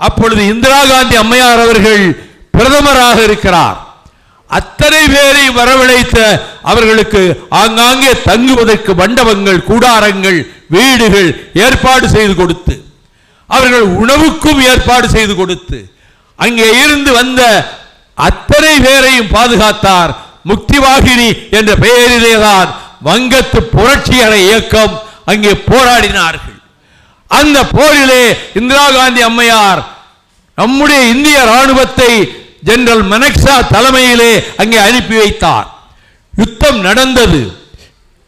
அப்பொழுது இந்திரா காந்தி அம்மையார் அவர்கள் பிரதமராக இருக்கிறார். அத்தனை பேரை வரவழைத்த அவர்களுக்கு ஆங்காங்கே தங்குவதற்கு மண்டபங்கள், கூடாரங்கள், வீடுகள் ஏற்பாடு செய்து கொடுத்து, அவர்கள் உணவுக்கும் ஏற்பாடு செய்து கொடுத்து, அங்கே இருந்து வந்த அத்தனை பேரையும் பாதுகாத்தார். முக்திவாகினி என்ற பெயரிலேதான் வங்கத்து புரட்சிகர இயக்கம் அங்கே போராடினார்கள். அந்த போரிலே இந்திரா காந்தி அம்மையார் நம்முடைய இந்திய ராணுவத்தை ஜெனரல் மனெக்ஷா தலைமையிலே அங்கே அனுப்பி வைத்தார். யுத்தம் நடந்தது.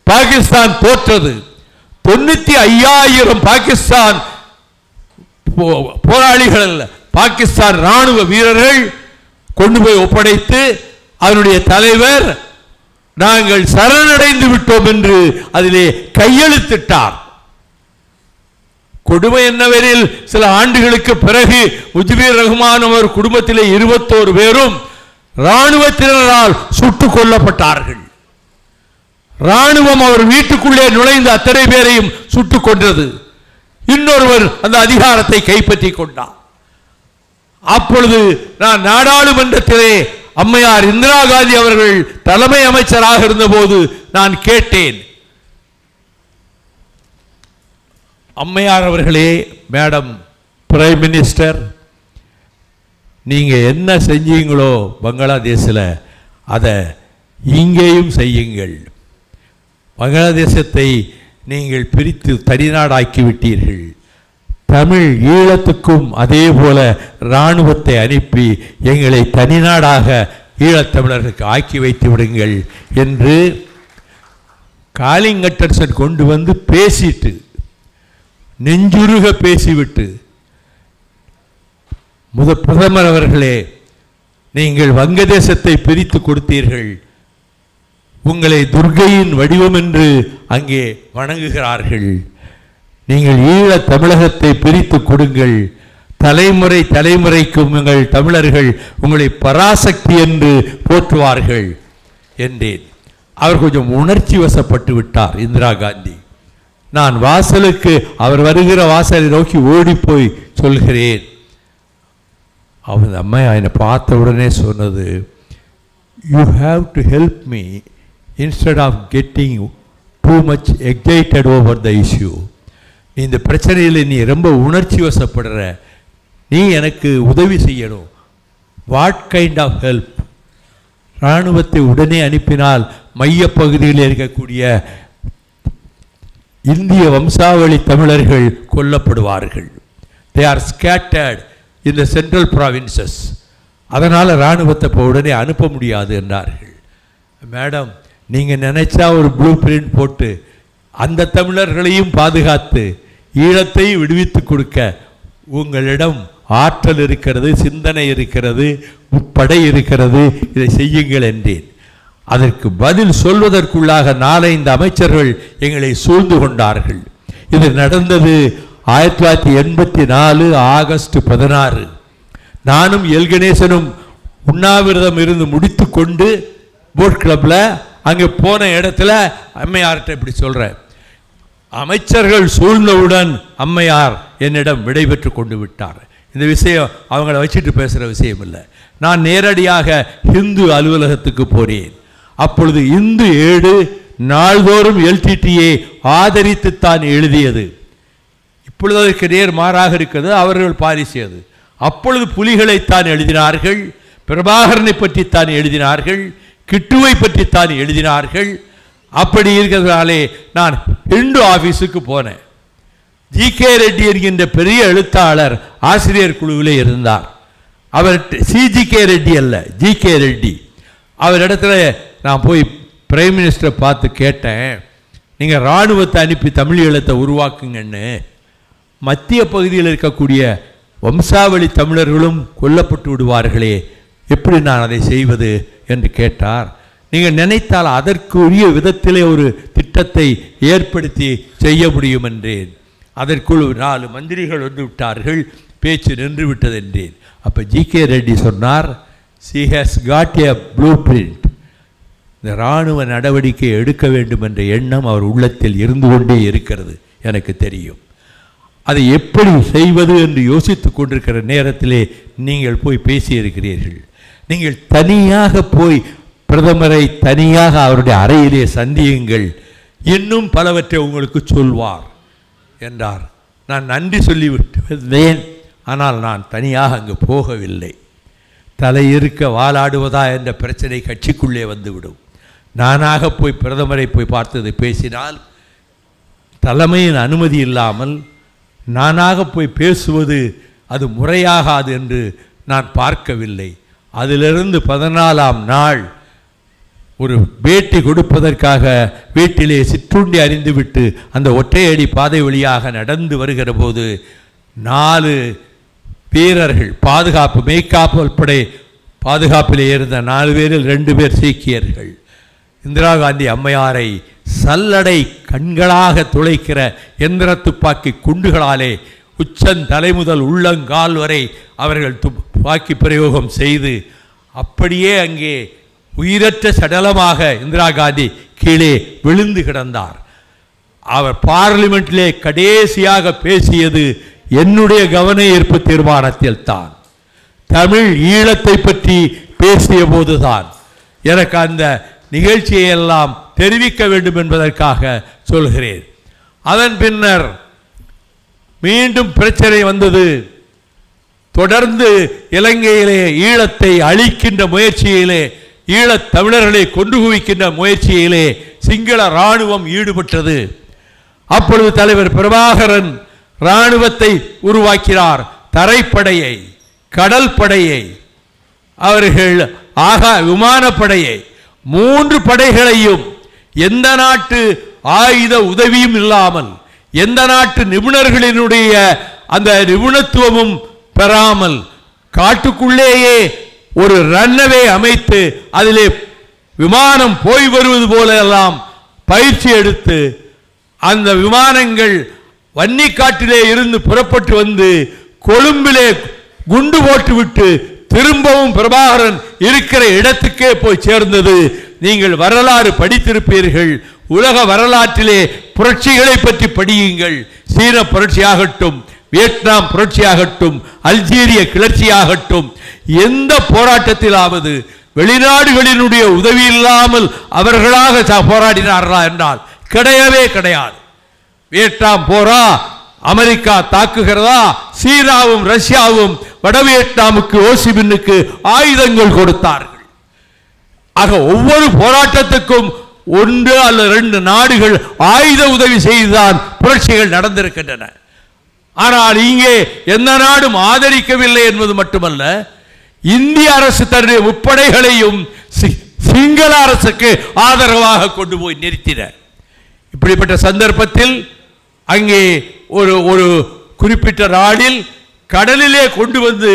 பாகிஸ்தான் தோற்றது. 95,000 பாகிஸ்தான் போராளிகள் அல்ல, பாகிஸ்தான் ராணுவ வீரர்கள் கொண்டு போய் ஒப்படைத்து அதனுடைய தலைவர் நாங்கள் சரணடைந்து விட்டோம் என்று அதிலே கையெழுத்திட்டார். கொடுமை என்னவெனில், சில ஆண்டுகளுக்கு பிறகு முஜிபுர் ரஹ்மான் அவர் குடும்பத்திலே 21 பேரும் ராணுவத்தினரால் சுட்டுக் கொல்லப்பட்டார்கள். ராணுவம் அவர் வீட்டுக்குள்ளே நுழைந்த அத்தனை பேரையும் சுட்டுக் கொன்றது. இன்னொருவர் அந்த அதிகாரத்தை கைப்பற்றிக் கொண்டார். அப்பொழுது நான் நாடாளுமன்றத்திலே அம்மையார் இந்திரா காந்தி அவர்கள் தலைமை அமைச்சராக இருந்தபோது நான் கேட்டேன், அம்மையார் அவர்களே, மேடம் பிரைம் மினிஸ்டர், நீங்க என்ன செஞ்சீங்களோ பங்களாதேஷில் அதை இங்கேயும் செய்யுங்கள். பங்களாதேசத்தை நீங்கள் பிரித்து தனிநாடாக்கி விட்டீர்கள். தமிழ் ஈழத்துக்கும் அதே போல இராணுவத்தை அனுப்பி எங்களை தனிநாடாக ஈழத்தமிழர்களுக்கு ஆக்கி வைத்து விடுங்கள் என்று காலிங்கட்டர்சன் கொண்டு வந்து பேசிட்டு, நெஞ்சுருக பேசிவிட்டு, பிரதமர் அவர்களே, நீங்கள் வங்கதேசத்தை பிரித்து கொடுத்தீர்கள், உங்களை துர்க்கையின் வடிவம் என்று அங்கே வணங்குகிறார்கள், நீங்கள் ஈழ தமிழகத்தை பிரித்து கொடுங்கள், தலைமுறை தலைமுறைக்கும் உங்கள் தமிழர்கள் உங்களை பராசக்தி என்று போற்றுவார்கள் என்றேன். அவர் கொஞ்சம் உணர்ச்சி வசப்பட்டு விட்டார் இந்திரா காந்தி. நான் வாசலுக்கு, அவர் வருகிற வாசலை நோக்கி ஓடி போய் சொல்கிறேன். அவன் அம்மா என்னை பார்த்த உடனே சொன்னது, you have to help me instead of getting too much excited over the issue. நீ இந்த பிரச்சனையில் நீ ரொம்ப உணர்ச்சி வசப்படுற, நீ எனக்கு உதவி செய்யணும். What kind of help? இராணுவத்தை உடனே அனுப்பினால் மையப்பகுதியில் இருக்கக்கூடிய இந்திய வம்சாவளி தமிழர்கள் கொல்லப்படுவார்கள். They are scattered in the central provinces. அதனால் இராணுவத்தை இப்போ உடனே அனுப்ப முடியாது என்றார்கள். மேடம், நீங்கள் நினைச்சா ஒரு ப்ளூ பிரிண்ட் போட்டு அந்த தமிழர்களையும் பாதுகாத்து ஈழத்தை விடுவித்து கொடுக்க உங்களிடம் ஆற்றல் இருக்கிறது, சிந்தனை இருக்கிறது, படை இருக்கிறது, இதை செய்யுங்கள் என்றேன். அதற்கு பதில் சொல்வதற்குள்ளாக 4-5 அமைச்சர்கள் எங்களை சூழ்ந்து கொண்டார்கள். இது நடந்தது 1984 ஆகஸ்ட் 16. நானும் எல் கணேசனும் உண்ணாவிரதம் இருந்து முடித்து கொண்டு போட் கிளப்ல அங்கே போன இடத்துல அம்மையார்கிட்ட இப்படி சொல்கிறேன், அமைச்சர்கள் சூழ்ந்தவுடன் அம்மையார் என்னிடம் விடைபெற்று கொண்டு விட்டார். இந்த விஷயம் அவங்கள வச்சுட்டு பேசுகிற விஷயம் இல்லை. நான் நேரடியாக ஹிந்து அலுவலகத்துக்கு போனேன். அப்பொழுது இந்து ஏடு நாள்தோறும் எல்டிடியை ஆதரித்துத்தான் எழுதியது. இப்பொழுது அதற்கு நேர் மாறாக இருக்கிறது, அவர்கள் பாரிசியது. அப்பொழுது புலிகளைத்தான் எழுதினார்கள், பிரபாகரனை பற்றித்தான் எழுதினார்கள், கிட்டுவை பற்றித்தான் எழுதினார்கள். அப்படி இருக்கிறதுனாலே நான் ஹிந்து ஆஃபீஸுக்கு போனேன். ஜி.கே. ரெட்டி என்கின்ற பெரிய எழுத்தாளர் ஆசிரியர் குழுவிலே இருந்தார். அவர் சி.ஜி.கே. ரெட்டி அல்ல, ஜி.கே. ரெட்டி. அவர் இடத்துல நான் போய் பிரைம் மினிஸ்டரை பார்த்து கேட்டேன், நீங்கள் இராணுவத்தை அனுப்பி தமிழ் ஈழத்தை உருவாக்குங்கன்னு. மத்திய பகுதியில் இருக்கக்கூடிய வம்சாவளி தமிழர்களும் கொல்லப்பட்டு விடுவார்களே, எப்படி நான் அதை செய்வது என்று கேட்டார். நீங்கள் நினைத்தால் அதற்குரிய விதத்திலே ஒரு திட்டத்தை ஏற்படுத்தி செய்ய முடியும் என்றேன். அதற்குள் 4 மந்திரிகள் வந்து விட்டார்கள், பேச்சு நின்று விட்டது என்றேன். அப்போ ஜி.கே. ரெட்டி சொன்னார், she has got a blueprint. இந்த இராணுவ நடவடிக்கை எடுக்க வேண்டும் என்ற எண்ணம் அவர் உள்ளத்தில் இருந்து கொண்டே இருக்கிறது, எனக்கு தெரியும். அதை எப்படி செய்வது என்று யோசித்துக் கொண்டிருக்கிற நேரத்திலே நீங்கள் போய் பேசியிருக்கிறீர்கள். நீங்கள் தனியாக போய் பிரதமரை தனியாக அவருடைய அறையிலே சந்தியுங்கள், இன்னும் பலவற்றை உங்களுக்கு சொல்வார் என்றார். நான் நன்றி சொல்லிவிட்டு வந்தேன். ஆனால் நான் தனியாக அங்கு போகவில்லை. தலையிருக்க வாலாடுவதா என்ற பிரச்சனை கட்சிக்குள்ளே வந்துவிடும். நானாக போய் பிரதமரை போய் பார்த்தது பேசினால் தலைமையின் அனுமதி இல்லாமல் நானாக போய் பேசுவது அது முறையாகாது என்று நான் பார்க்கவில்லை. அதிலிருந்து 14ஆம் நாள் ஒரு பேட்டி கொடுப்பதற்காக வீட்டிலே சிற்றுண்டி அறிந்துவிட்டு அந்த ஒற்றையடி பாதை வழியாக நடந்து வருகிற போது 4 வீரர்கள் பாதுகாப்பு மெய்காப்பல் படை பாதுகாப்பிலே இருந்த 4 பேரில் 2 பேர் சீக்கியர்கள் இந்திரா காந்தி அம்மையாரை சல்லடை கண்களாக துளைக்கிற எந்திர துப்பாக்கி குண்டுகளாலே உச்சன் தலைமுதல் உள்ளங்கால் வரை அவர்கள் துப்பாக்கி பிரயோகம் செய்து அப்படியே அங்கே உயிரற்ற சடலமாக இந்திரா காந்தி கீழே விழுந்து கிடந்தார். அவர் பார்லிமெண்ட்டிலே கடைசியாக பேசியது என்னுடைய கவன ஈர்ப்பு தீர்மானத்தில் தான். தமிழ் ஈழத்தை பற்றி பேசிய போதுதான் எனக்கு அந்த நிகழ்ச்சியெல்லாம் தெரிவிக்க வேண்டும் என்பதற்காக சொல்கிறேன். அதன் பின்னர் மீண்டும் பிரச்சனை வந்தது. தொடர்ந்து இலங்கையிலே ஈழத்தை அழிக்கின்ற முயற்சியிலே, ஈழத் தமிழர்களை கொன்று குவிக்கின்ற முயற்சியிலே சிங்கள இராணுவம் ஈடுபட்டது. அப்பொழுது தலைவர் பிரபாகரன் இராணுவத்தை உருவாக்கினார். தரைப்படையை, கடல் படையை, அவர்கள் விமானப்படையை, 3 படைகளையும் எந்த நாட்டு ஆயுத உதவியும் இல்லாமல், எந்த நாட்டு நிபுணர்களினுடைய அந்த நிபுணத்துவமும் பெறாமல் காட்டுக்குள்ளேயே ஒரு ரன்னவே அமைத்து அதிலே விமானம் போய் வருவது போல எல்லாம் பயிற்சி எடுத்து அந்த விமானங்கள் வன்னிக்காட்டிலே இருந்து புறப்பட்டு வந்து கொழும்பிலே குண்டு போட்டுவிட்டு திரும்பவும் பிரபாகரன் இருக்கிற இடத்துக்கே போய் சேர்ந்தது. நீங்கள் வரலாறு படித்திருப்பீர்கள். உலக வரலாற்றிலே புரட்சிகளை பற்றி படியுங்கள். சீன புரட்சியாகட்டும், வியட்நாம் புரட்சியாகட்டும், அல்ஜீரிய கிளர்ச்சியாகட்டும், எந்த போராட்டத்திலாவது வெளிநாடுகளினுடைய உதவி இல்லாமல் அவர்களாக போராடினார்களா என்றால் கிடையவே கிடையாது. வியட்நாம் போரா, அமெரிக்கா தாக்குகிறதா, சீனாவும் ரஷ்யாவும் வட வியட்நாமுக்கு ஓசிமின்னுக்கு ஆயுதங்கள் கொடுத்தார்கள். ஆக ஒவ்வொரு போராட்டத்துக்கும் 1 அல்லது 2 நாடுகள் ஆயுத உதவி செய்துதான் புரட்சிகள் நடந்திருக்கின்றன. ஆனால் இங்கே எந்த நாடும் ஆதரிக்கவில்லை என்பது மட்டுமல்ல, இந்திய அரசு தன்னுடைய முப்படைகளையும் சிங்கள அரசுக்கு ஆதரவாக கொண்டு போய் நிறுத்தின. இப்படிப்பட்ட சந்தர்ப்பத்தில் அங்கே ஒரு குறிப்பிட்ட நாளில் கடலிலே கொண்டு வந்து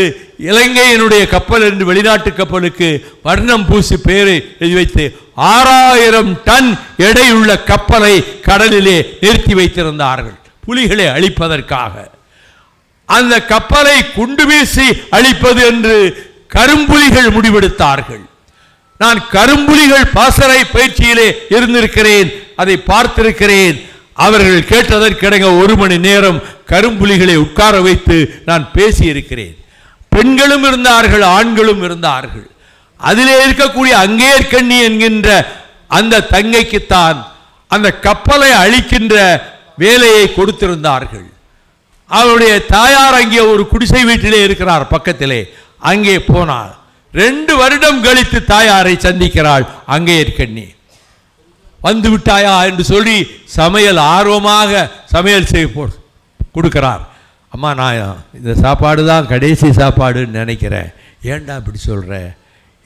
இலங்கையினுடைய கப்பல் என்று வெளிநாட்டு கப்பலுக்கு வர்ணம் பூசி பெயரை எழுதி வைத்து 6000 டன் எடையுள்ள கப்பலை கடலிலே நிறுத்தி வைத்திருந்தார்கள் புலிகளை அழிப்பதற்காக. அந்த கப்பலை குண்டு வீசி அழிப்பது என்று கரும்புலிகள் முடிவெடுத்தார்கள். நான் கரும்புலிகள் பாசறை பயிற்சியிலே இருந்திருக்கிறேன், அதை பார்த்திருக்கிறேன். அவர்கள் கேட்டதற்கிடங்க 1 மணி நேரம் கரும்புலிகளை உட்கார வைத்து நான் பேசியிருக்கிறேன். பெண்களும் இருந்தார்கள், ஆண்களும் இருந்தார்கள். அதிலே இருக்கக்கூடிய அங்கேற்கண்ணி என்கின்ற அந்த தங்கைக்குத்தான் அந்த கப்பலை அழிக்கின்ற வேலையை கொடுத்திருந்தார்கள். அவருடைய தாயார் அங்கே ஒரு குடிசை வீட்டிலே இருக்கிறார் பக்கத்திலே. அங்கே போனார். 2 வருடம் கழித்து தாயாரை சந்திக்கிறாள் அங்கேற்கண்ணி. வந்து விட்டாயா என்று சொல்லி சமையல் ஆர்வமாக சமையல் செய்ய கொடுக்கிறார். அம்மா, நான் இந்த சாப்பாடு தான் கடைசி சாப்பாடுன்னு நினைக்கிறேன். ஏண்டா இப்படி சொல்கிற?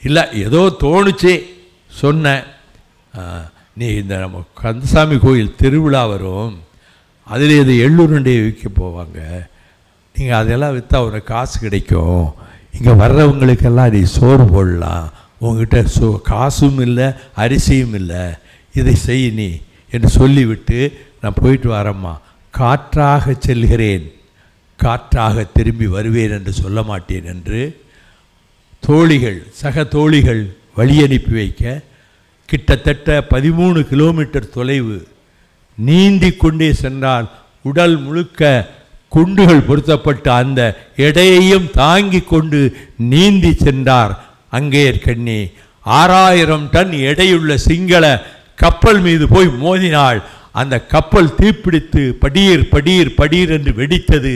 இல்லை, ஏதோ தோணுச்சு சொன்னேன். நீ இந்த நம்ம கந்தசாமி கோயில் திருவிழா வரும், அதில் இது எள்ளுருண்டையை விற்க போவாங்க. நீங்கள் அதெல்லாம் விற்றா உனக்கு காசு கிடைக்கும். இங்கே வர்றவங்களுக்கெல்லாம் நீ சோறு போடலாம். உங்ககிட்ட காசும் இல்லை, அரிசியும் இல்லை. இதை செய் நீ என்று சொல்லிவிட்டு நான் போயிட்டு வரேம்மா. காற்றாக செல்கிறேன், காற்றாக திரும்பி வருவேன் என்று சொல்ல மாட்டேன் என்று தோழிகள், சக தோழிகள் வழி அனுப்பி வைக்க கிட்டத்தட்ட 13 கிலோமீட்டர் தொலைவு நீந்தி கொண்டே சென்றால் உடல் முழுக்க குண்டுகள் பொருத்தப்பட்ட அந்த எடையையும் தாங்கி கொண்டு நீந்தி சென்றார் அங்கேயர்கண்ணி. 6000 டன் எடையுள்ள சிங்கள கப்பல் மீது போய் மோதினாள். அந்த கப்பல் தீப்பிடித்து படீர் படீர் படீர் என்று வெடித்தது.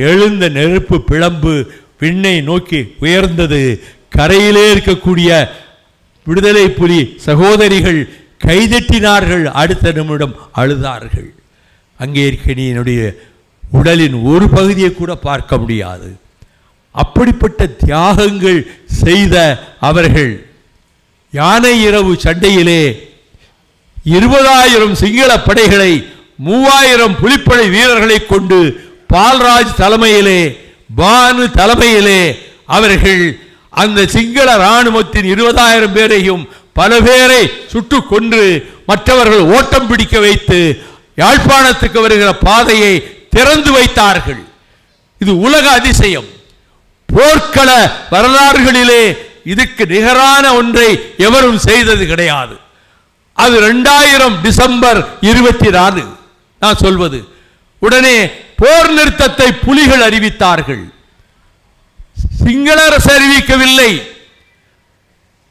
எழுந்த நெருப்பு பிளம்பு விண்ணை நோக்கி உயர்ந்தது. கரையிலே இருக்கக்கூடிய விடுதலை புலி சகோதரிகள் கைதட்டினார்கள். அடுத்த நிமிடம் அழுதார்கள். அங்கேயர்கண்ணியினுடைய உடலின் ஒரு பகுதியை கூட பார்க்க முடியாது. அப்படிப்பட்ட தியாகங்கள் செய்த அவர்கள் யானை இரவு சண்டையிலே 20,000 சிங்கள படைகளை 3000 புலிப்படை வீரர்களை கொண்டு பால்ராஜ் தலைமையிலே பானு தலைமையிலே அவர்கள் அந்த சிங்கள இராணுவத்தின் 20,000 பேரையும் பல பேரை சுட்டு கொன்று மற்றவர்கள் ஓட்டம் பிடிக்க வைத்து யாழ்ப்பாணத்துக்கு வருகிற பாதையை திறந்து வைத்தார்கள். இது உலக அதிசயம். போர்க்கள வரலாறுகளிலே இதுக்கு நிகரான ஒன்றை எவரும் செய்தது கிடையாது. அது 2000 டிசம்பர் 24 நான் சொல்வது. உடனே போர் நிறுத்தத்தை புலிகள் அறிவித்தார்கள். சிங்கள அரசு அறிவிக்கவில்லை.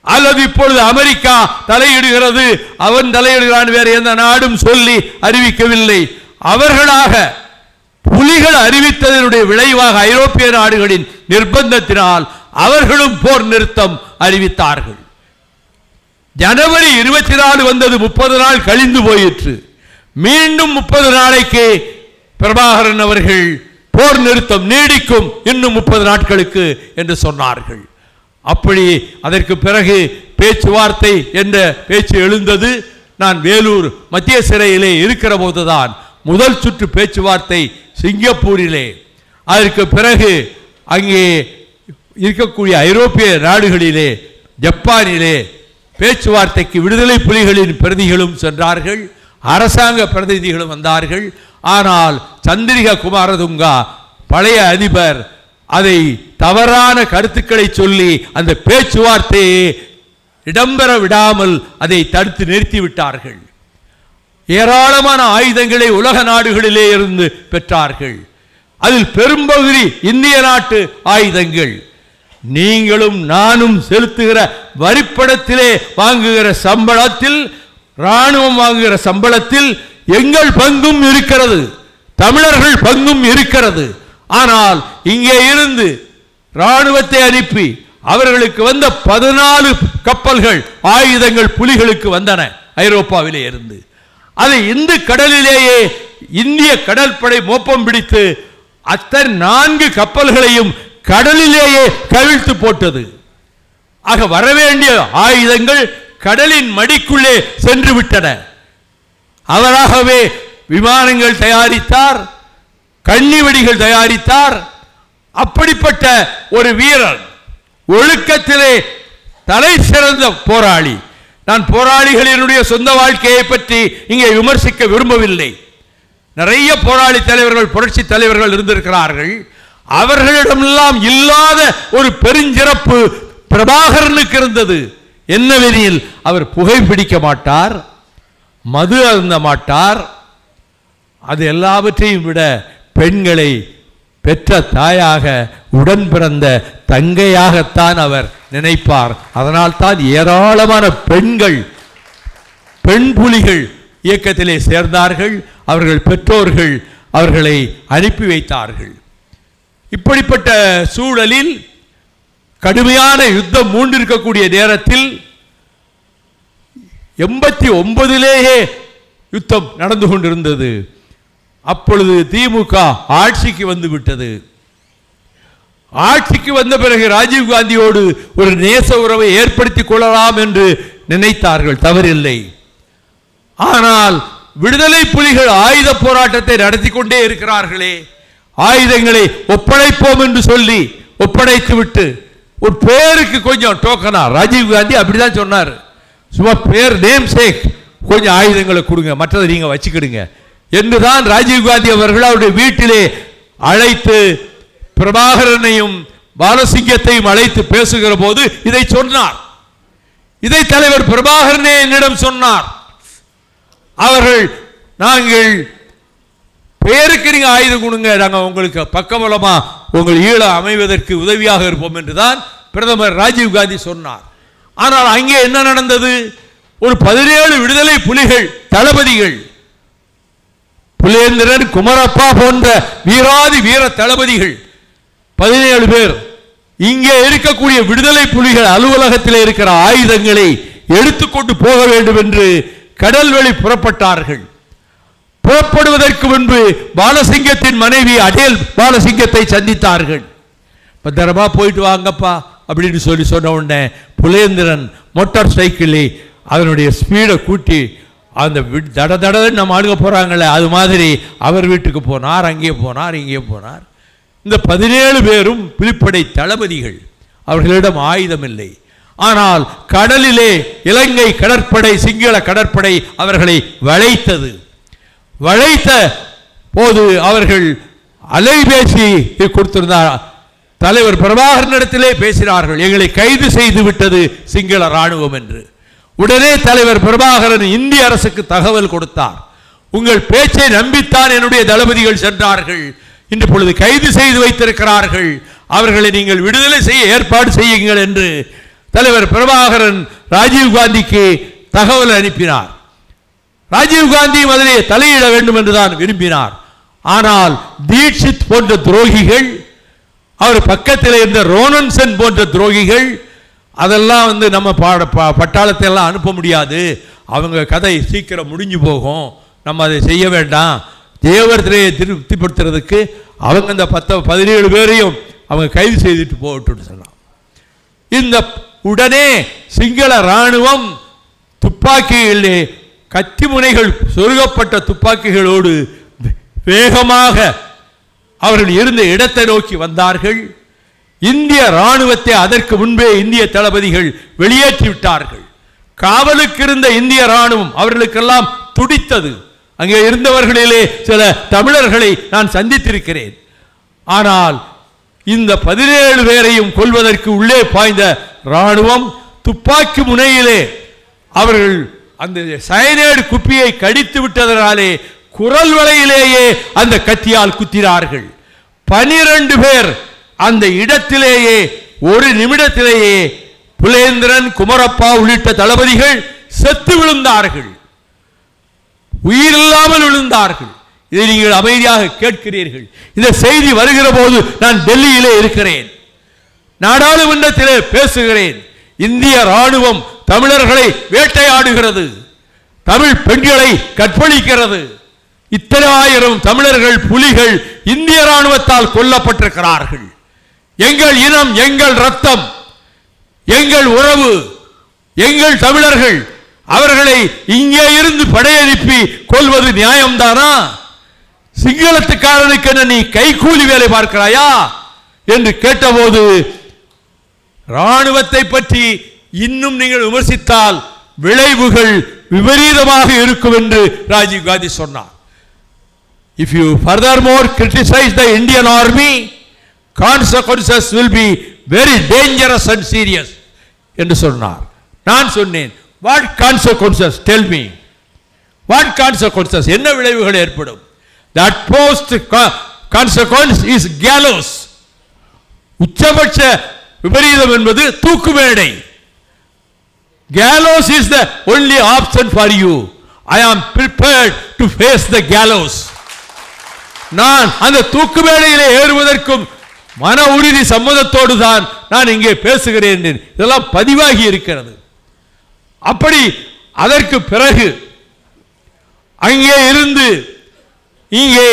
அல்லது இப்பொழுது அமெரிக்கா தலையிடுகிறது, அவன் தலையிடுகிறான், வேறு எந்த நாடும் சொல்லி அறிவிக்கவில்லை. அவர்களாக புலிகள் அறிவித்ததனுடைய விளைவாக ஐரோப்பிய நாடுகளின் நிர்பந்தத்தினால் அவர்களும் போர் நிறுத்தம் அறிவித்தார்கள். ஜனவரி 24 வந்தது. 30 நாள் கழிந்து போயிற்று. மீண்டும் 30 நாளைக்கு பிரபாகரன் அவர்கள் போர் நிறுத்தம் நீடிக்கும் இன்னும் 30 நாட்களுக்கு என்று சொன்னார்கள். அப்படி அதற்கு பிறகு பேச்சுவார்த்தை என்ற பேச்சு எழுந்தது. நான் வேலூர் மத்திய சிறையிலே இருக்கிற போதுதான் முதல் சுற்று பேச்சுவார்த்தை சிங்கப்பூரிலே. அதற்கு பிறகு அங்கே இருக்கக்கூடிய ஐரோப்பிய நாடுகளிலே ஜப்பானிலே பேச்சுவார்த்தைக்கு விடுதலை புலிகளின் பிரதிகளும் சென்றார்கள், அரசாங்க பிரதிநிதிகளும் வந்தார்கள். ஆனால் சந்திரிகா குமாரதுங்கா பழைய அதிபர் அதை தவறான கருத்துக்களை சொல்லி அந்த பேச்சுவார்த்தையை இடம்பெற விடாமல் அதை தடுத்து நிறுத்திவிட்டார்கள். ஏராளமான ஆயுதங்களை உலக நாடுகளிலே இருந்து பெற்றார்கள். அதில் பெரும்பகுதி இந்திய நாட்டு ஆயுதங்கள். நீங்களும் நானும் செலுத்துகிற வரிப்படத்திலே வாங்குகிற சம்பளத்தில், இராணுவம் வாங்குகிற சம்பளத்தில் எங்கள் பங்கும் இருக்கிறது, தமிழர்கள் பங்கும் இருக்கிறது. ஆனால் இங்கே இருந்து இராணுவத்தை அனுப்பி அவர்களுக்கு வந்த 14 கப்பல்கள் ஆயுதங்கள் புலிகளுக்கு வந்தன ஐரோப்பாவிலே இருந்து. அதை இந்து கடலிலேயே இந்திய கடற்படை மோப்பம் பிடித்து அத்தனை 4 கப்பல்களையும் கடலிலேயே கவிழ்த்து போட்டது. ஆக வரவேண்டிய ஆயுதங்கள் கடலின் மடிக்குள்ளே சென்று விட்டன. அவராகவே விமானங்கள் தயாரித்தார், கண்ணி வெடிகள் தயாரித்தார். அப்படிப்பட்ட ஒரு வீரர், ஒழுக்கத்திலே தலை சிறந்த போராளி. நான் போராளிகளினுடைய சொந்த வாழ்க்கையை பற்றி இங்கே விமர்சிக்க விரும்பவில்லை. நிறைய போராளி தலைவர்கள், புரட்சி தலைவர்கள் இருந்திருக்கிறார்கள். அவர்களிடமெல்லாம் இல்லாத ஒரு பெருஞ்சிறப்பு பிரபாகரனுக்கு இருந்தது. என்னவெனில் அவர் புகைப்பிடிக்க மாட்டார், மது அருந்த மாட்டார். அது எல்லாவற்றையும் விட பெண்களை பெற்ற தாயாக, உடன் பிறந்த தங்கையாகத்தான் அவர் நினைப்பார். அதனால் தான் ஏராளமான பெண்கள், பெண் புலிகள் இயக்கத்திலே சேர்ந்தார்கள். அவர்கள் பெற்றோர்கள் அவர்களை அனுப்பி வைத்தார்கள். இப்படிப்பட்ட சூழலில் கடுமையான யுத்தம் மூண்டிருக்கக்கூடிய நேரத்தில் 89லேயே யுத்தம் நடந்து கொண்டிருந்தது. அப்பொழுது திமுக ஆட்சிக்கு வந்து விட்டது. ஆட்சிக்கு வந்த பிறகு ராஜீவ் காந்தியோடு ஒரு நேச உறவை ஏற்படுத்திக் கொள்ளலாம் என்று நினைத்தார்கள், தவறில்லை. ஆனால் விடுதலை புலிகள் ஆயுத போராட்டத்தை நடத்தி கொண்டே இருக்கிறார்களே, ஆயுதங்களை ஒப்படைப்போம் என்று சொல்லி ஒப்படைத்து விட்டு ஒரு பேருக்கு கொஞ்சம் டோக்கனா, ராஜீவ் காந்தி அப்படிதான் சொன்னார், சும்மா பேர் நேம் சேக், கொஞ்சம் ஆயுதங்களை கொடுங்க, மற்றதை நீங்க வச்சுக்கிடுங்க என்றுதான் ராஜீவ் காந்தி அவர்கள் அவருடைய வீட்டிலே அழைத்து பிரபாகரனையும் பாலசிங்கத்தையும் அழைத்து பேசுகிற போது இதை சொன்னார். இதை தலைவர் பிரபாகரனே என்னிடம் சொன்னார். அவர்கள் நாங்கள் பேருக்கு நீங்க ஆயுதம் கொடுங்க, நாங்கள் உங்களுக்கு பக்கபலமா உங்கள் ஈழம் அமைவதற்கு உதவியாக இருப்போம் என்றுதான் பிரதமர் ராஜீவ் காந்தி சொன்னார். ஆனால் அங்கே என்ன நடந்தது? ஒரு 17 விடுதலை புலிகள் தளபதிகள், புலேந்திரன், குமரப்பா போன்ற வீராதி வீர தளபதிகள் 17 பேர் இங்கே இருக்கக்கூடிய விடுதலை புலிகள் அலுவலகத்தில் இருக்கிற ஆயுதங்களை எடுத்துக்கொண்டு போக வேண்டும் என்று கடல்வழி புறப்பட்டார்கள். புறப்படுவதற்கு முன்பு பாலசிங்கத்தின் மனைவி அடேல் பாலசிங்கத்தை சந்தித்தார்கள். பத்திரமா போயிட்டு வாங்கப்பா அப்படின்னு சொன்ன உடனே புலேந்திரன் மோட்டார் சைக்கிளை அதனுடைய ஸ்பீடை கூட்டி அந்த தட தடன்னு நம்ம ஆளுக போகிறாங்களே அது மாதிரி அவர் வீட்டுக்கு போனார், அங்கே போனார், இங்கே போனார். இந்த 17 பேரும் புலிப்படை தளபதிகள். அவர்களிடம் ஆயுதம் இல்லை. ஆனால் கடலிலே இலங்கை கடற்படை, சிங்கள கடற்படை அவர்களை வளைத்தது. வளைத்த போது அவர்கள் அலைபேசி கொடுத்திருந்தார். தலைவர் பிரபாகரனிடத்திலே பேசினார்கள், எங்களை கைது செய்து விட்டது சிங்கள ராணுவம் என்று. உடனே தலைவர் பிரபாகரன் இந்திய அரசுக்கு தகவல் கொடுத்தார். உங்கள் பேச்சை நம்பித்தான் என்னுடைய தளபதிகள் சென்றார்கள், இன்று பொழுது கைது செய்து வைத்திருக்கிறார்கள், அவர்களை நீங்கள் விடுதலை செய்ய ஏற்பாடு செய்யுங்கள் என்று தலைவர் பிரபாகரன் ராஜீவ் காந்திக்கு தகவல் அனுப்பினார். ராஜீவ் காந்தி அதிலே தலையிட வேண்டும் என்றுதான் விரும்பினார். ஆனால் தீட்சித் போன்ற துரோகிகள், அவர் பக்கத்தில் இருந்த ரோனன்சன் போன்ற துரோகிகள், அதெல்லாம் நம்ம பட்டாளத்தை எல்லாம் அனுப்ப முடியாது, அவங்க கதை சீக்கிரம் முடிஞ்சு போகும், நம்ம அதை செய்ய வேண்டாம், தேவர்திரையை திருப்திப்படுத்துறதுக்கு அவங்க இந்த 17 பேரையும் அவங்க கைது செய்துட்டு போகட்டும்னு சொன்னான். இந்த உடனே சிங்கள இராணுவம் துப்பாக்கிகளிலே கத்தி முனைகள் சொருகப்பட்ட துப்பாக்கிகளோடு வேகமாக அவர்கள் இருந்த இடத்தை நோக்கி வந்தார்கள். இந்திய இராணுவத்தை அதற்கு முன்பே இந்திய தளபதிகள் வெளியேற்றி விட்டார்கள். காவலுக்கு இருந்த இந்திய இராணுவம் அவர்களுக்கெல்லாம் துடித்தது. அங்கே இருந்தவர்களிலே சில தமிழர்களை நான் சந்தித்திருக்கிறேன். ஆனால் இந்த 17 பேரையும் கொல்வதற்கு உள்ளே பாய்ந்த இராணுவம் துப்பாக்கி முனையிலே அவர்கள் அந்த சயனைடு குப்பியை கடித்து விட்டதனாலே குரல் வளையிலேயே அந்த கத்தியால் குத்தினார்கள். 12 பேர் அந்த இடத்திலேயே ஒரு நிமிடத்திலேயே புலேந்திரன், குமரப்பா உள்ளிட்ட தளபதிகள் செத்து விழுந்தார்கள், உயிரில்லாமல் விழுந்தார்கள். இதை நீங்கள் அமைதியாக கேட்கிறீர்கள். இந்த செய்தி வருகிற போது நான் டெல்லியிலே இருக்கிறேன், நாடாளுமன்றத்திலே பேசுகிறேன். இந்திய ராணுவம் தமிழர்களை வேட்டையாடுகிறது, தமிழ் பெண்களை கற்பழிக்கிறது. இத்தனை ஆயிரம் தமிழர்கள், புலிகள் இந்திய ராணுவத்தால் கொல்லப்பட்டிருக்கிறார்கள். எங்கள் இனம், எங்கள் ரத்தம், எங்கள் உறவு, எங்கள் தமிழர்கள், அவர்களை இங்கே இருந்து படையெழுப்பி கொல்வது நியாயம்தானா? சிங்களத்துக்காரனுக்கு என்ன நீ கைகூலி வேலை பார்க்கிறாயா என்று கேட்டபோது, ராணுவத்தை பற்றி இன்னும் நீங்கள் விமர்சித்தால் விளைவுகள் விபரீதமாக இருக்கும் என்று ராஜீவ் காந்தி சொன்னார். If you furthermore criticize the Indian army, consequences will be very dangerous and serious என்று சொன்னார். நான் சொன்னேன், what consequences? Tell me. What consequences? என்ன விளைவுகள் ஏற்படும்? That post consequence is gallows. உச்சபட்ச விபரீதம் என்பது தூக்கு மேடை. Gallows is the only option for you. I am prepared to face the gallows. நான் அந்த தூக்கு மேடையிலே ஏறுவதற்கும் மன உறுதி சம்மதத்தோடு தான் நான் இங்கே பேசுகிறேன். இதெல்லாம் பதிவாகி இருக்கிறது. அப்படி அதற்கு பிறகு அங்கே இருந்து இங்கே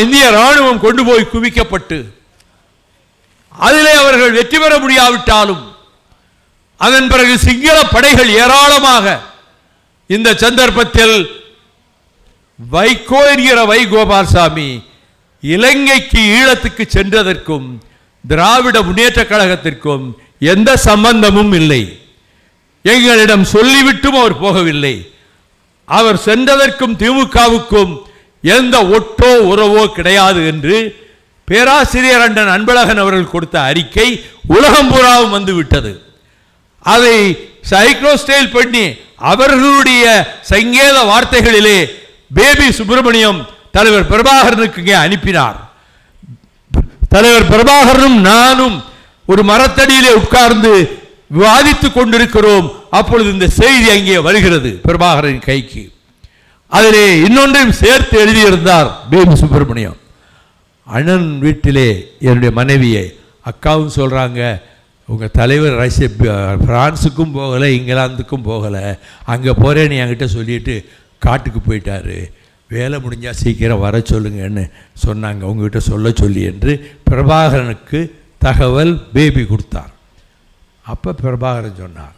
இந்திய ராணுவம் கொண்டு போய் குவிக்கப்பட்டு அதிலே அவர்கள் வெற்றி பெற முடியாவிட்டாலும் அதன் பிறகு சிங்கள படைகள் ஏராளமாக இந்த சந்தர்ப்பத்தில் வைகோ என்கிற வைகோபால்சாமி இலங்கைக்கு ஈழத்துக்கு சென்றதற்கும் திராவிட முன்னேற்ற கழகத்திற்கும் எந்த சம்பந்தமும் இல்லை. எங்களிடம் சொல்லிவிட்டும் அவர் போகவில்லை. அவர் சென்றதற்கும் திமுகவுக்கும் எந்த ஒட்டோ உறவோ கிடையாது என்று பேராசிரியர் அண்ணன் அன்பழகன் அவர்கள் கொடுத்த அறிக்கை உலகம் பூராவும் வந்துவிட்டது. அதை சைக்ளோஸ்டைல் பண்ணி அவர்களுடைய சங்கேத வார்த்தைகளிலே பேபி சுப்பிரமணியம் தலைவர் பிரபாகரனுக்கு இங்கே அனுப்பினார். தலைவர் பிரபாகரனும் நானும் ஒரு மரத்தடியிலே உட்கார்ந்து விவாதித்துக் கொண்டிருக்கிறோம். அப்பொழுது இந்த செய்தி அங்கே வருகிறது பிரபாகரன் கைக்கு. அதிலே இன்னொன்றையும் சேர்த்து எழுதியிருந்தார் பேபி சுப்பிரமணியம். அண்ணன் வீட்டிலே என்னுடைய மனைவியை அக்காவும் சொல்கிறாங்க, உங்கள் தலைவர் பிரான்ஸுக்கும் போகலை, இங்கிலாந்துக்கும் போகலை, அங்கே போகிறேன்னு என்கிட்ட சொல்லிட்டு காட்டுக்கு போயிட்டாரு, வேலை முடிஞ்சால் சீக்கிரம் வர சொல்லுங்கன்னு சொன்னாங்க, உங்ககிட்ட சொல்ல சொல்லி என்று பிரபாகரனுக்கு தகவல் பேபி கொடுத்தார். அப்போ பிரபாகரன் சொன்னார்,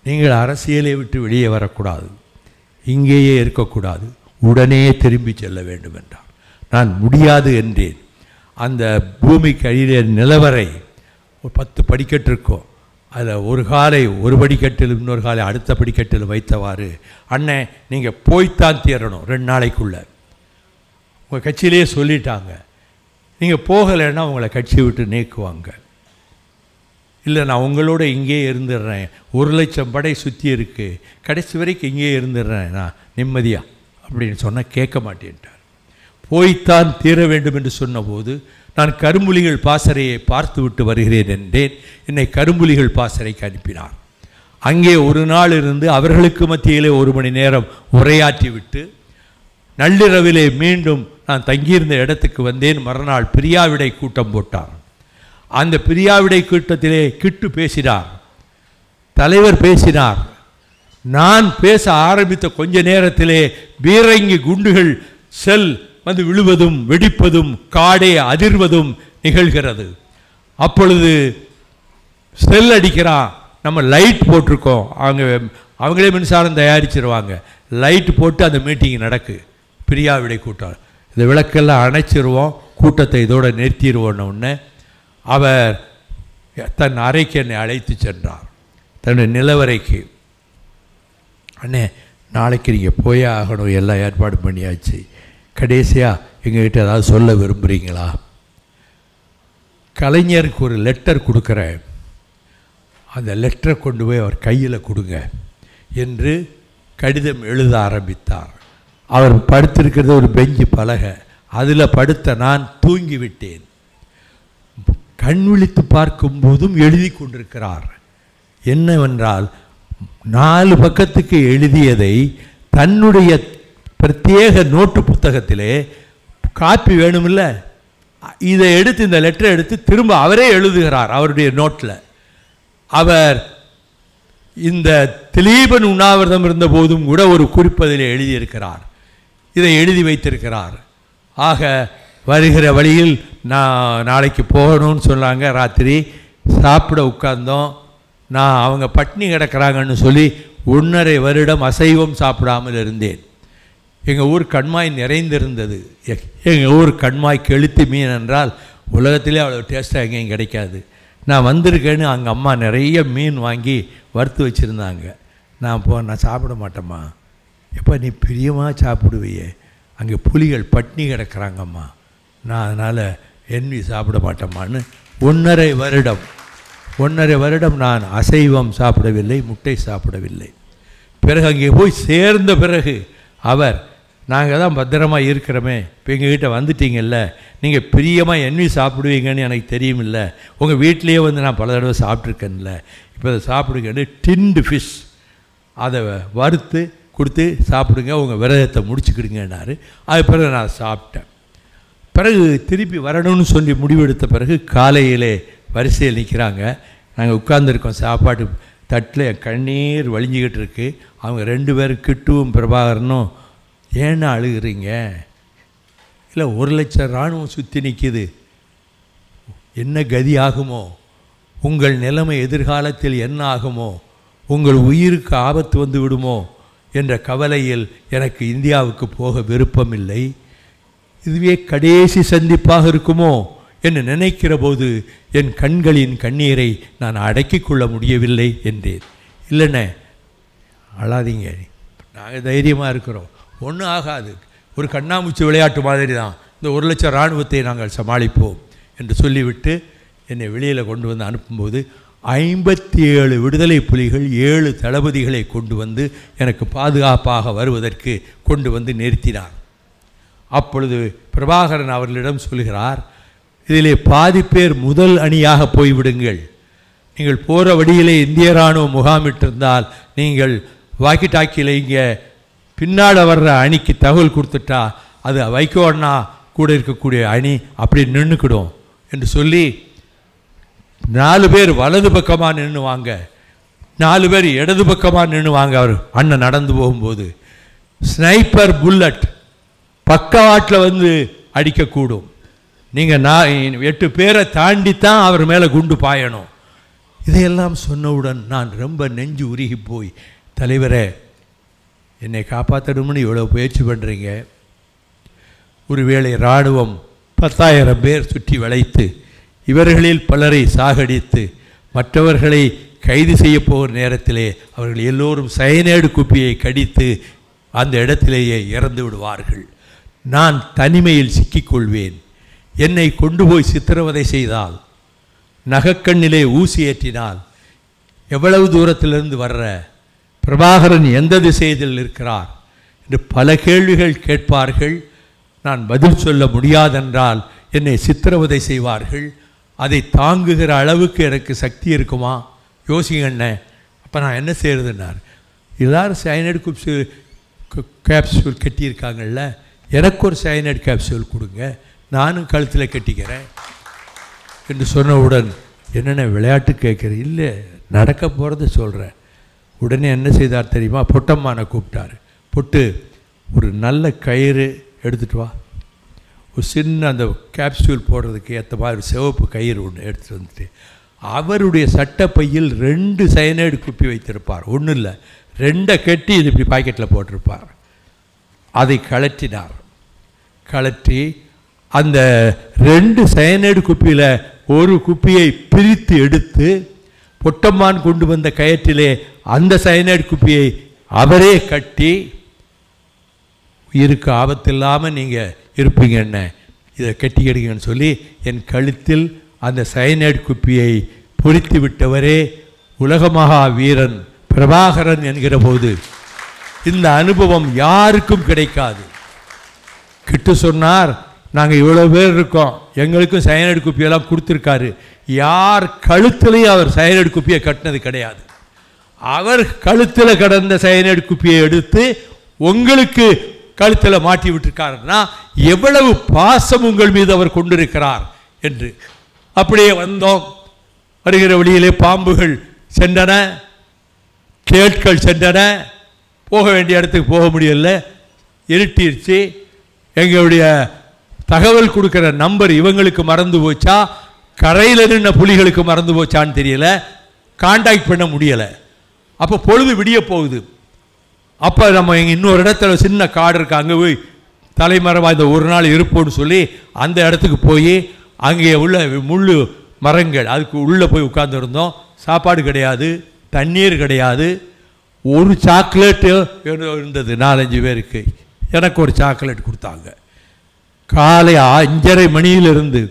நீங்கள் அரசியலை விட்டு வெளியே வரக்கூடாது, இங்கேயே இருக்கக்கூடாது, உடனே திரும்பி செல்ல வேண்டும் என்றார். நான் முடியாது என்றேன். அந்த பூமிக்கு அடியிலே நிலவரை ஒரு 10 படிக்கட்டு இருக்கும். அதில் ஒரு காலை ஒரு படிக்கட்டில் இன்னொரு காலை அடுத்த படிக்கட்டில் வைத்தவாறு, அண்ணே நீங்கள் போய்த்தான் தீரணும் 2 நாளைக்குள்ளே. உங்கள் கட்சியிலேயே சொல்லிட்டாங்க, நீங்கள் போகலைன்னா உங்களை கட்சி விட்டு நீக்குவாங்க. இல்லை நான் உங்களோட இங்கேயே இருந்துடுறேன், 1,00,000 படை சுற்றி இருக்குது, கடைசி வரைக்கும் இங்கேயே இருந்துடுறேன் நான் நிம்மதியாக அப்படின்னு சொன்னால் கேட்க மாட்டேன்ட்டார். போய்த்தான் தீர வேண்டும் என்று சொன்னபோது நான் கரும்புலிகள் பாசறையை பார்த்து விட்டு வருகிறேன் என்றேன். என்னை கரும்புலிகள் பாசறைக்கு அனுப்பினார். அங்கே ஒரு நாள் இருந்து அவர்களுக்கு மத்தியிலே 1 மணி நேரம் உரையாற்றி விட்டு நள்ளிரவிலே மீண்டும் நான் தங்கியிருந்த இடத்துக்கு வந்தேன். மறுநாள் பிரியாவிடை கூட்டம் போட்டார். அந்த பிரியாவிடை கூட்டத்திலே கிட்டு பேசினார், தலைவர் பேசினார். நான் பேச ஆரம்பித்த கொஞ்ச நேரத்திலே பீரங்கி குண்டுகள் செல் வந்து விழுவதும் வெடிப்பதும் காடே அதிர்வதும் நிகழ்கிறது. அப்பொழுது செல் அடிக்கிறான். நம்ம லைட் போட்டிருக்கோம், அவங்களே மின்சாரம் தயாரிச்சிருவாங்க. லைட் போட்டு அந்த மீட்டிங் நடக்கு, பிரியாவிடை கூட்டம். இந்த விளக்கெல்லாம் அணைச்சிருவோம், கூட்டத்தை இதோடு நிறுத்திடுவோன்னு அவர் தன் அறைக்கு என்னை அழைத்து சென்றார், தன்னுடைய நிலவரைக்கு. அண்ணே நாளைக்கு நீங்கள் போயே ஆகணும், எல்லாம் ஏற்பாடு பண்ணியாச்சு, கடைசியாக எங்ககிட்ட ஏதாவது சொல்ல விரும்புகிறீங்களா? கலைஞருக்கு ஒரு லெட்டர் கொடுக்குறேன், அந்த லெட்டரை கொண்டு போய் அவர் கையில் கொடுங்க என்று கடிதம் எழுத ஆரம்பித்தார். அவர் படுத்திருக்கிறது ஒரு பெஞ்சு பலகை, அதில் படுத்த நான் தூங்கிவிட்டேன். கண் விழித்து பார்க்கும்போதும் எழுதி கொண்டிருக்கிறார். என்னவென்றால் 4 பக்கத்துக்கு எழுதியதை தன்னுடைய பிரத்யேக நோட்டு புத்தகத்திலே காப்பி வேணுமில்ல, இதை எடுத்து இந்த லெட்டரை எடுத்து திரும்ப அவரே எழுதுகிறார். அவருடைய நோட்டில் அவர் இந்த திலீபன் உண்ணாவிரதம் இருந்த போதும் கூட ஒரு குறிப்பதில் எழுதியிருக்கிறார், இதை எழுதி வைத்திருக்கிறார். ஆக வருகிற வழியில் நான் நாளைக்கு போகணும்னு சொன்னாங்க. ராத்திரி சாப்பிட உட்கார்ந்தோம். நான் அவங்க பட்னி கிடக்கிறாங்கன்னு சொல்லி 1.5 வருடம் அசைவம் சாப்பிடாமல் இருந்தேன். எங்கள் ஊர் கண்மாய் நிறைந்திருந்தது. எங்கள் ஊர் கண்மாய் கெளுத்தி மீன் என்றால் உலகத்திலே அவ்வளோ டேஸ்ட்டாக எங்கேயும் கிடைக்காது. நான் வந்திருக்கேன்னு அங்கே அம்மா நிறைய மீன் வாங்கி வறுத்து வச்சுருந்தாங்க. நான் சாப்பிட மாட்டேம்மா. எப்போ நீ பிரியமாக சாப்பிடுவியே, அங்கே புலிகள் பட்னி கிடக்கிறாங்கம்மா, நான் அதனால் எண்ணி சாப்பிட மாட்டேம்மான்னு 1.5 வருடம் நான் அசைவம் சாப்பிடவில்லை, முட்டை சாப்பிடவில்லை. பிறகு அங்கே போய் சேர்ந்த பிறகு அவர், நாங்கள் தான் பத்திரமாக இருக்கிறோமே, இப்போ எங்ககிட்ட வந்துட்டீங்கல்ல, நீங்கள் பிரியமாக எண்ணி சாப்பிடுவீங்கன்னு எனக்கு தெரியுமில்ல, உங்கள் வீட்டிலையே வந்து நான் பல தடவை சாப்பிட்ருக்கேன்ல, இப்போ அதை சாப்பிடுங்கன்னு டின்டு ஃபிஷ் அதை வறுத்து கொடுத்து சாப்பிடுங்க, உங்கள் விரதத்தை முடிச்சுக்கிடுங்கன்னாரு. அது பிறகு நான் சாப்பிட்டேன். பிறகு திருப்பி வரணும்னு சொல்லி முடிவெடுத்த பிறகு காலையிலே வரிசையில் நிற்கிறாங்க. நாங்கள் உட்கார்ந்துருக்கோம், சாப்பாட்டு தட்டில் என் கண்ணீர் வழிஞ்சிக்கிட்டு இருக்கு. அவங்க 2 பேரும் கிட்டுவும் பிரபாகரனும், ஏன்னா அழுகிறீங்க? இல்லை 1,00,000 இராணுவம் சுற்றி நிற்கிது, என்ன கதி ஆகுமோ, உங்கள் நிலைமை எதிர்காலத்தில் என்ன ஆகுமோ, உங்கள் உயிருக்கு ஆபத்து வந்து விடுமோ என்ற கவலையில் எனக்கு இந்தியாவுக்கு போக விருப்பமில்லை. இதுவே கடைசி சந்திப்பாக இருக்குமோ என்று நினைக்கிற போது என் கண்களின் கண்ணீரை நான் அடக்கிக் கொள்ள முடியவில்லை என்றேன். இல்லைண்ணே அழாதீங்க, நாங்கள் தைரியமாக இருக்கிறோம், ஒன்றும் ஆகாது, ஒரு கண்ணாமூச்சி விளையாட்டு மாதிரி தான், இந்த 1,00,000 இராணுவத்தை நாங்கள் சமாளிப்போம் என்று சொல்லிவிட்டு என்னை வெளியில் கொண்டு வந்து அனுப்பும்போது 57 விடுதலை புலிகள் 7 தளபதிகளை கொண்டு வந்து எனக்கு பாதுகாப்பாக வருவதற்கு கொண்டு வந்து நிறுத்தினார். அப்பொழுது பிரபாகரன் அவர்களிடம் சொல்கிறார், இதிலே பாதி பேர் முதல் அணியாக போய்விடுங்கள். நீங்கள் போகிற வழியிலே இந்திய இராணுவம் முகாமிட்டிருந்தால் நீங்கள் வாக்கி டாக்கியில் இங்கே பின்னால் வர்ற அணிக்கு தகவல் கொடுத்துட்டா அது வைகோ அண்ணா கூட இருக்கக்கூடிய அணி அப்படி நின்றுக்கிடும் என்று சொல்லி 4 பேர் வலது பக்கமாக நின்று வாங்க, 4 பேர் இடது பக்கமாக நின்று வாங்க. அவர் அண்ணன் நடந்து போகும்போது ஸ்னைப்பர் புல்லட் பக்கவாட்டில் வந்து அடிக்கக்கூடும். நீங்கள் 8 பேரை தாண்டித்தான் அவர் மேலே குண்டு பாயணும். இதையெல்லாம் சொன்னவுடன் நான் ரொம்ப நெஞ்சு உருகி போய், தலைவரே என்னை காப்பாற்றணும்னு இவ்வளோ முயற்சி பண்ணுறீங்க, ஒருவேளை இராணுவம் 10,000 பேர் சுற்றி வளைத்து இவர்களில் பலரை சாகடித்து மற்றவர்களை கைது செய்ய போகிற நேரத்திலே அவர்கள் எல்லோரும் சயனைடு குப்பியை கடித்து அந்த இடத்திலேயே இறந்து விடுவார்கள். நான் தனிமையில் சிக்கிக்கொள்வேன். என்னை கொண்டு போய் சித்திரவதை செய்தால், நகக்கண்ணிலே ஊசி ஏற்றினால், எவ்வளவு தூரத்திலிருந்து வர்ற பிரபாகரன் எந்த திசையில் இருக்கிறார் என்று பல கேள்விகள் கேட்பார்கள். நான் பதில் சொல்ல முடியாதென்றால் என்னை சித்திரவதை செய்வார்கள். அதை தாங்குகிற அளவுக்கு எனக்கு சக்தி இருக்குமா? யோசிங்கண்ணே. அப்போ நான் என்ன செய்கிறதுன்னார், எல்லோரும் சயனைடு கேப்சூல் கட்டியிருக்காங்கல்ல, எனக்கு ஒரு சயனைடு கேப்சூல் கொடுங்க, நானும் கழுத்தில் கட்டிக்கிறேன் என்று சொன்னவுடன், என்னென்ன விளையாட்டு கேட்குறேன், இல்லை நடக்க போகிறத சொல்கிறேன். உடனே என்ன செய்தார் தெரியுமா? பொட்டம்மானை கூப்பிட்டார். பொட்டு, ஒரு நல்ல கயிறு எடுத்துகிட்டு வா, ஒரு சின்ன அந்த கேப்சூல் போடுறதுக்கு ஏற்ற மாதிரி சிவப்பு கயிறு ஒன்று எடுத்துகிட்டு வந்துட்டு, அவருடைய சட்டப்பையில் 2 சயனைடு குப்பி வைத்திருப்பார். ஒன்றும் இல்லை, 2 கட்டி இது இப்படி பாக்கெட்டில் போட்டிருப்பார். அதை கழற்றினார். கழற்றி அந்த 2 சயனைடு குப்பியில் ஒரு குப்பியை பிரித்து எடுத்து, பொட்டம்மான் கொண்டு வந்த கயிற்றிலே அந்த சயனைடு குப்பியை அவரே கட்டி, உயிருக்கு ஆபத்தில்லாமல் நீங்கள் இருப்பீங்க, என்ன இதை கட்டிக்கிடுங்கன்னு சொல்லி என் கழுத்தில் அந்த சயனைடு குப்பியை பொறித்து விட்டவரே உலகமகா வீரன் பிரபாகரன் என்கிற போது இந்த அனுபவம் யாருக்கும் கிடைக்காது. கிட்டு சொன்னார், நாங்கள் இவ்வளோ பேர் இருக்கோம், எங்களுக்கும் சயனைடு குப்பியெல்லாம் கொடுத்துருக்காரு. யார் கழுத்துலையும் அவர் சயனைடு குப்பியை கட்டினது கிடையாது. அவர் கழுத்தில் கடந்த சயனைடு குப்பியை எடுத்து உங்களுக்கு கழுத்தில் மாட்டி விட்டுருக்காருன்னா எவ்வளவு பாசம் உங்கள் மீது அவர் கொண்டிருக்கிறார் என்று. அப்படியே வந்தோம். வருகிற வழியிலே பாம்புகள் சென்றன, கேட்கள் சென்றன. போக வேண்டிய இடத்துக்கு போக முடியல, இருட்டிருச்சு. எங்களுடைய தகவல் கொடுக்குற நம்பர் இவங்களுக்கு மறந்து போச்சா, கரையில் நின்ன புலிகளுக்கு மறந்து போச்சான்னு தெரியல, காண்டாக்ட் பண்ண முடியலை. அப்போ பொழுது விடிய போகுது. அப்போ நம்ம எங்கள் இன்னொரு இடத்துல சின்ன காடு இருக்குது, அங்கே போய் தலைமறைவாக இந்த ஒரு நாள் இருப்போன்னு சொல்லி அந்த இடத்துக்கு போய் அங்கே உள்ள முள் மரங்கள் அதுக்கு உள்ளே போய் உட்கார்ந்துருந்தோம். சாப்பாடு கிடையாது, தண்ணீர் கிடையாது. ஒரு சாக்லேட்டு இருந்தது 4-5 பேருக்கு. எனக்கு ஒரு சாக்லேட் கொடுத்தாங்க. காலை 5:30 மணியிலிருந்து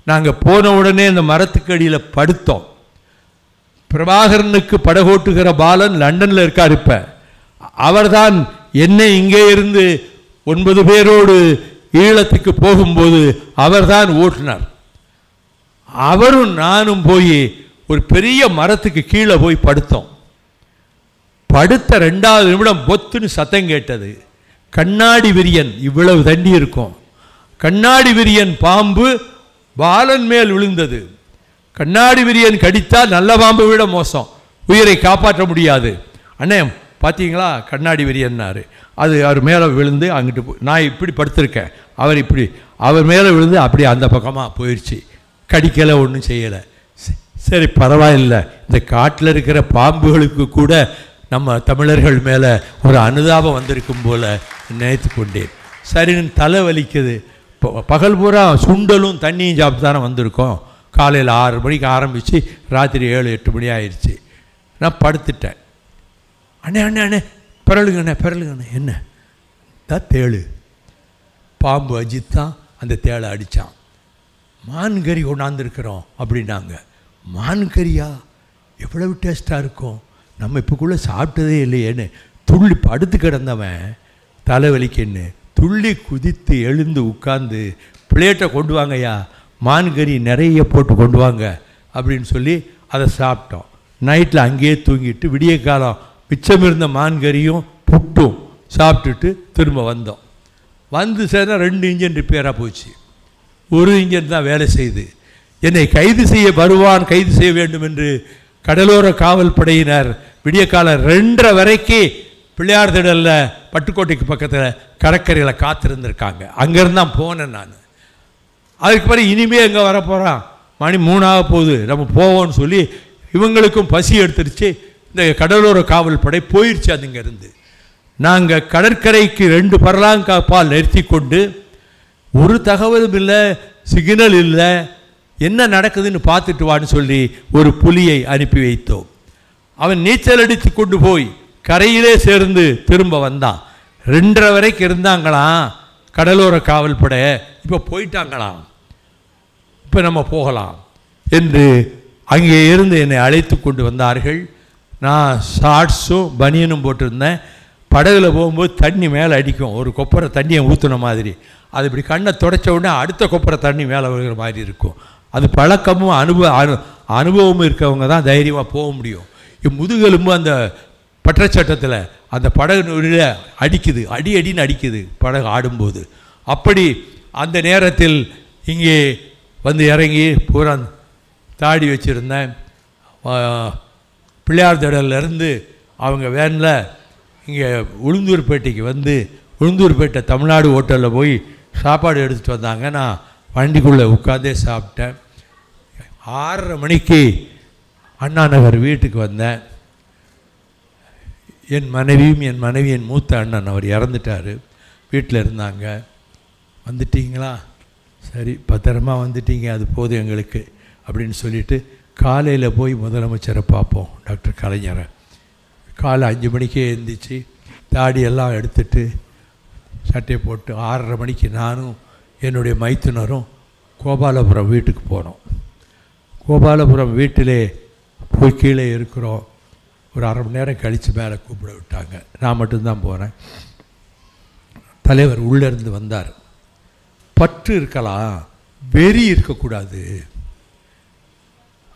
நாங்கள் போன உடனே இந்த மரத்துக்கு அடியில் படுத்தோம். பிரபாகரனுக்கு படகோட்டுகிற பாலன் லண்டனில் இருக்கார். இப்போ அவர்தான் என்னை இங்கே இருந்து 9 பேரோடு ஈழத்துக்கு போகும்போது அவர்தான் ஓட்டுனார். அவரும் நானும் போய் ஒரு பெரிய மரத்துக்கு கீழே போய் படுத்தோம். படுத்த 2வது நிமிடம் பொத்துன்னு சத்தம் கேட்டது. கண்ணாடி விரியன், இவ்வளவு தண்ணி இருக்கும், கண்ணாடி விரியன் பாம்பு பாலன் மேல் விழுந்தது. கண்ணாடி விரியன் கடித்தால் நல்ல பாம்பை விட மோசம், உயிரை காப்பாற்ற முடியாது. அண்ணே பார்த்தீங்களா கண்ணாடி விரியன்னாரு. அது அவர் மேலே விழுந்து அங்கிட்டு நான் இப்படி படுத்திருக்கேன், அவர் இப்படி அவர் மேலே விழுந்து அப்படி அந்த பக்கமாக போயிடுச்சு. கடிக்கலை, ஒன்றும் செய்யலை. சரி பரவாயில்லை, இந்த காட்டில் இருக்கிற பாம்புகளுக்கு கூட நம்ம தமிழர்கள் மேலே ஒரு அனுதாபம் வந்திருக்கும் போல் நினைத்து கொண்டேன். சரின்னு தலை வலிக்குது. பகல் பூரா சுண்டலும் தண்ணியும் சாப்பிட்டு தானே வந்திருக்கோம். காலையில் 6 மணிக்கு ஆரம்பித்து ராத்திரி 7-8 மணி ஆயிடுச்சு. நான் படுத்துட்டேன். அண்ணே அண்ணே அண்ணே பிறழுங்கண்ணே பிறழுங்கண்ணே. என்ன தான் தேளு பாம்பு அஜித் தான் அந்த தேளை அடித்தான். மான்கறி கொண்டாந்துருக்குறோம் அப்படின்னாங்க. மான்கறியா, எவ்வளவு டேஸ்ட்டாக இருக்கும், நம்ம இப்போக்குள்ளே சாப்பிட்டதே இல்லையேன்னு துள்ளி படுத்து கிடந்தவன் தலைவலிக்குன்னு துள்ளி குதித்து எழுந்து உட்கார்ந்து பிளேட்டை கொண்டு வாங்கய்யா, மான்கறி நிறைய போட்டு கொண்டு வாங்க அப்படின்னு சொல்லி அதை சாப்பிட்டோம். நைட்டில் அங்கேயே தூங்கிட்டு விடிய காலம் மிச்சம் இருந்த மான்கறியும் புட்டும் சாப்பிட்டுட்டு திரும்ப வந்தோம். வந்து சேர்ந்தா 2 இன்ஜின் ரிப்பேராக போச்சு. ஒரு இன்ஜின் தான் வேலை செய்து. என்னை கைது செய்ய வேண்டும் என்று கடலோர காவல் படையினர் விடிய காலம் 2:30 வரைக்கும் பிள்ளையார் திடலில் பட்டுக்கோட்டைக்கு பக்கத்தில் கடற்கரையில் காத்திருந்திருக்காங்க. அங்கேருந்து தான் போனேன் நான். அதுக்கு பிறகு இனிமேல் எங்கே வரப்போகிறான், மணி 3 ஆக போகுது, நம்ம போவோம்னு சொல்லி இவங்களுக்கும் பசி எடுத்துருச்சு. இந்த கடலோர காவல் படை போயிடுச்சு. அதுங்கிருந்து நாங்கள் கடற்கரைக்கு 2 பரலாங்காப்பால் நிறுத்தி கொண்டு ஒரு தகவலும் இல்லை, சிக்னல் இல்லை, என்ன நடக்குதுன்னு பார்த்துட்டு வான்னு சொல்லி ஒரு புலியை அனுப்பி வைத்தோம். அவன் நீச்சல் அடித்து கொண்டு போய் கரையிலே சேர்ந்து திரும்ப வந்தான். 2:30 வரைக்கும் இருந்தாங்களாம் கடலோர காவல் படை. இப்போ போயிட்டாங்களாம், இப்போ நம்ம போகலாம் என்று அங்கே இருந்து என்னை அழைத்து கொண்டு வந்தார்கள். நான் ஷார்ட்ஸும் பனியனும் போட்டிருந்தேன். படகுல போகும்போது தண்ணி மேலே அடிக்கும், ஒரு கொப்பரை தண்ணியை ஊற்றுன மாதிரி. அது இப்படி கண்ணை தொடச்ச உடனே அடுத்த கொப்பரை தண்ணி மேலே விழுகிற மாதிரி இருக்கும். அது பழக்கமும் அனுபவமும் இருக்கவங்க தான் தைரியமாக போக முடியும். முதுகெலும்பு அந்த பற்றச்சட்டத்தில் அந்த படகு அடிக்குது, அடின்னு அடிக்குது படகு ஆடும்போது. அப்படி அந்த நேரத்தில் இங்கே வந்து இறங்கி பூரா தாடி வச்சுருந்தேன். பிள்ளையார் திடல்லேருந்து அவங்க வேனில் இங்கே உளுந்தூர்பேட்டைக்கு வந்து உளுந்தூர்பேட்டை தமிழ்நாடு ஹோட்டலில் போய் சாப்பாடு எடுத்துகிட்டு வந்தாங்க. நான் வண்டிக்குள்ளே உட்காந்தே சாப்பிட்டேன். 6:30 மணிக்கு அண்ணா நகர் வீட்டுக்கு வந்தேன். என் மனைவியின் மூத்த அண்ணன் அவர் இறந்துட்டார். வீட்டில் இருந்தாங்க. வந்துட்டீங்களா, சரி பத்திரமா வந்துட்டீங்க, அது போதும் எங்களுக்கு அப்படின்னு சொல்லிவிட்டு காலையில் போய் முதலமைச்சரை பார்ப்போம், டாக்டர் கலைஞரை. காலை 5 மணிக்கே எழுந்திரிச்சு தாடியெல்லாம் எடுத்துட்டு சட்டையை போட்டு 6:30 மணிக்கு நானும் என்னுடைய மைத்துனரும் கோபாலபுரம் வீட்டுக்கு போனோம். கோபாலபுரம் வீட்டிலே போய் கீழே இருக்கிறோம். ஒரு 1/2 மணி நேரம் கழித்து மேலே கூப்பிட விட்டாங்க. நான் மட்டும்தான் போனேன். தலைவர் உள்ளேருந்து வந்தார். பற்று இருக்கலாம், வெறி இருக்கக்கூடாது,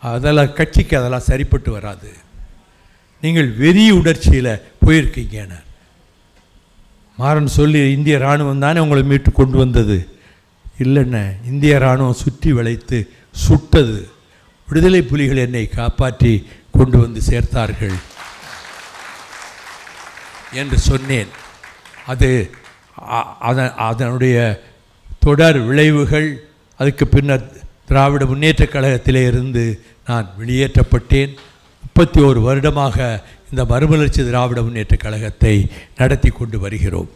அதெல்லாம் கட்சிக்கு அதெல்லாம் சரிப்பட்டு வராது, நீங்கள் வெறி உணர்ச்சியில் போயிருக்கீங்கன்னு மாறன் சொல்லி, இந்திய இராணுவம் தானே உங்களை மீட்டு கொண்டு வந்தது. இல்லைண்ணே, இந்திய இராணுவம் சுற்றி வளைத்து சுட்டது, விடுதலை புலிகள் என்னை காப்பாற்றி கொண்டு வந்து சேர்த்தார்கள் என்று சொன்னேன். அதனுடைய தொடர் விளைவுகள், அதுக்கு பின்னர் திராவிட முன்னேற்றக் கழகத்திலே இருந்து நான் வெளியேற்றப்பட்டேன். 31 வருடமாக இந்த மறுமலர்ச்சி திராவிட முன்னேற்றக் கழகத்தை நடத்தி கொண்டு வருகிறோம்.